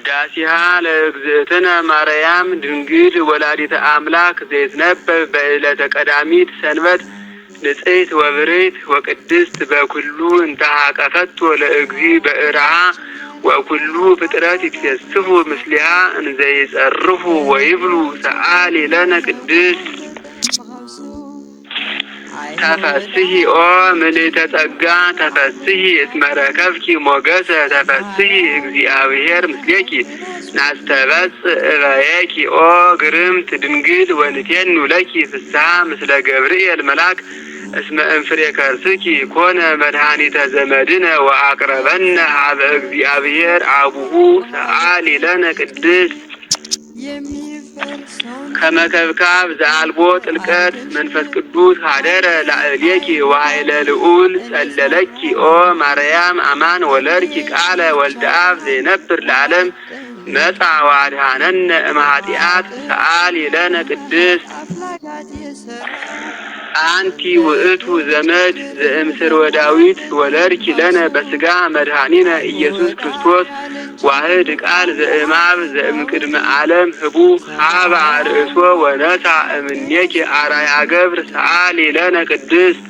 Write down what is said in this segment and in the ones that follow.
ውዳሴሃ ለእግዝእትነ ማርያም ድንግል ወላዲተ አምላክ ዘይትነበብ በዕለተ ቀዳሚት ሰንበት ንጽሕት ወብርህት ወቅድስት በኩሉ እንተሃቀፈቶ ለእግዚ በእርሃ ወኩሉ ፍጥረት ይትፌስሑ ምስሊሃ እንዘ ይጸርፉ ወይብሉ ሰአሊ ለነ ቅድስት ተፈስሒ ኦ ምልዕተ ጸጋ ተፈስሒ እስመ ረከብኪ ሞገሰ ተፈስሒ እግዚአብሔር ምስሌኪ ናስተበጽእ እበየኪ ኦ ግርምት ድንግል ወንቴኑ ለኪ ፍስሐ ምስለ ገብርኤል መልአክ እስመ እንፍሬ ከርስኪ ኮነ መድኃኒተ ዘመድነ ወአቅረበነ ሀበ እግዚአብሔር አቡሁ ሰአሊ ለነ ቅድስት ከመከብካብ ዘአልቦ ጥልቀት መንፈስ ቅዱስ ሀደረ ላዕሌኪ ወኃይለ ልዑል ጸለለኪ ኦ ማርያም አማን ወለድኪ ቃለ ወልደ አብ ዘይነብር ለዓለም መጻ ወአድኀነነ እምኃጢአት ሰአሊ ለነ ቅድስት አንቲ ውእቱ ዘመድ ዘእምስር ወዳዊት ወለድኪ ለነ በስጋ መድኃኒነ ኢየሱስ ክርስቶስ ዋህድ ቃል ዘእማብ ዘእምቅድመ ዓለም ህቡ ሀበ ርእሶ ወነሳ እምኔኪ አርአያ ገብር ሰአሊ ለነ ቅድስት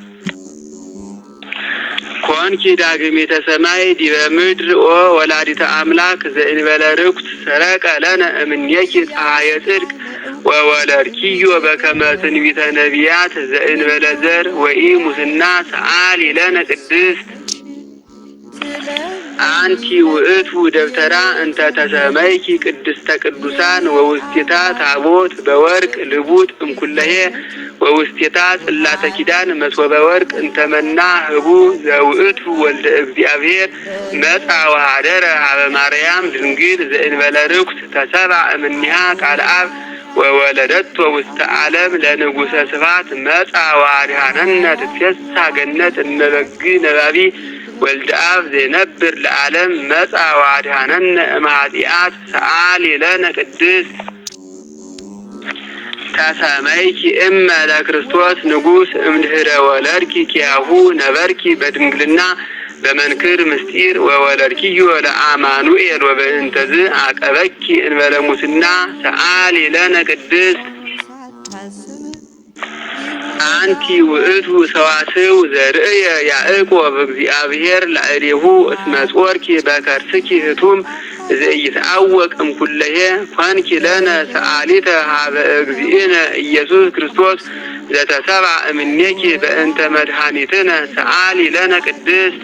ኮንኪ ዳግሚተ ሰማይ ዲበ ምድር ኦ ወላዲተ አምላክ ዘእንበለ ርኩስ ሰረቀ ለነ እምኔኪ ፀሐየ ጽድቅ ወወለድኪዮ በከመ ትንቢተ ነቢያት ዘእንበለ ዘር ወኢሙስና ሰአሊ ለነ ቅድስት አንቲ ውእቱ ደብተራ እንተ ተሰመይኪ ቅድስተ ቅዱሳን ወውስቴታ ታቦት በወርቅ ልቡጥ እምኩለሄ ወውስቴታ ጽላተ ኪዳን መሶበ ወርቅ እንተመና ህቡ ዘውእቱ ወልደ እግዚአብሔር መጻ ወኀደረ ሀበ ማርያም ድንግል ዘእንበለ ርኩስ ተሰብአ እምኔሃ ቃል አብ ወወለደቶ ውስተ ዓለም ለንጉሠ ስብሐት መጻ ወአድኀነነ ትትፌሳ ገነት እመበግ ነባቢ ወልደ አብ ዘይነብር ለዓለም መጻ ወአድኀነነ እምኃጢአት ሰአሊ ለነ ቅድስት ተሰመይኪ እመ ለክርስቶስ ንጉሥ እምድኅረ ወለድኪ ኪያሁ ነበርኪ በድንግልና በመንክር ምስጢር ወወለድኪዮ ለአማኑኤል ወበእንተዝ አቀበኪ እንበለ ሙስና ሰአሊ ለነ ቅድስት አንቲ ውእቱ ሰዋስው ዘርእየ ያዕቆብ እግዚአብሔር ላዕሌሁ እስመ ጾርኪ በከርስኪ ህቱም ዘኢይትዐወቅ እምኩለሄ ኮንኪ ለነ ሰአሊተ ሀበ እግዚእነ ኢየሱስ ክርስቶስ ዘተሰብአ እምኔኪ በእንተ መድኃኒትነ ሰአሊ ለነ ቅድስት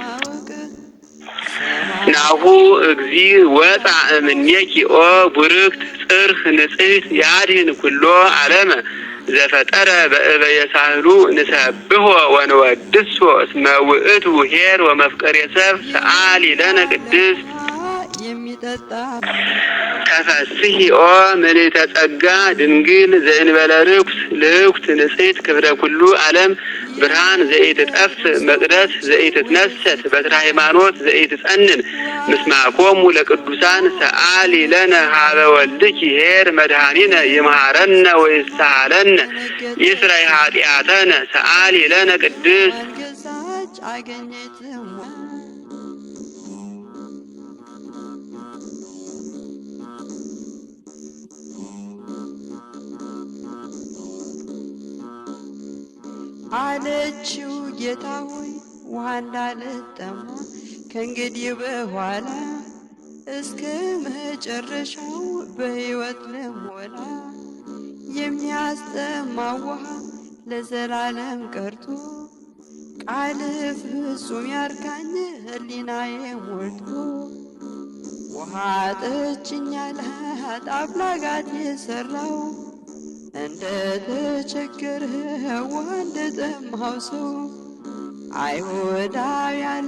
ናሁ እግዚ ወፃ እምኔኪ ኦ ቡርክት ጽርህ ንጽሕት ያድኅን ኩሎ ዓለመ ዘፈጠረ በእበየ ሳህሉ ንሰብሖ ወንወድሶ እስመ ውእቱ ኄር ወመፍቀሬ ሰብ ሰአሊ ለነ ቅድስት ተፈስሒ ኦ ምልዕተ ጸጋ ድንግል ዘእንበለ ርኩስ ልኩት ንጽሕት ክብረ ኩሉ ዓለም ብርሃን ዘኢትጠፍ መቅደስ ዘኢትትነሰት በትረ ሃይማኖት ዘኢትጸንን ምስማኮሙ ለቅዱሳን ሰአሊ ለነ ሀበ ወልድኪ ኄር መድኃኒነ ይምሃረነ ወይሳሃለነ ይስረይ ኃጢአተነ ሰአሊ ለነ ቅድስት አለችው ጌታ ሆይ ውሃ እንዳልጠማ ከእንግዲህ በኋላ እስከ መጨረሻው በሕይወት ልሞላ የሚያስጠማ ውሃ ለዘላለም ቀርቶ ቃል ፍጹም ያርካኝ ሕሊናዬ ሞልቶ ውሃ ጠጭኛል አፍላጋት የሠራው እንደ ተቸገረ ውሃ እንደጠማው ሰው አይሁዳውያን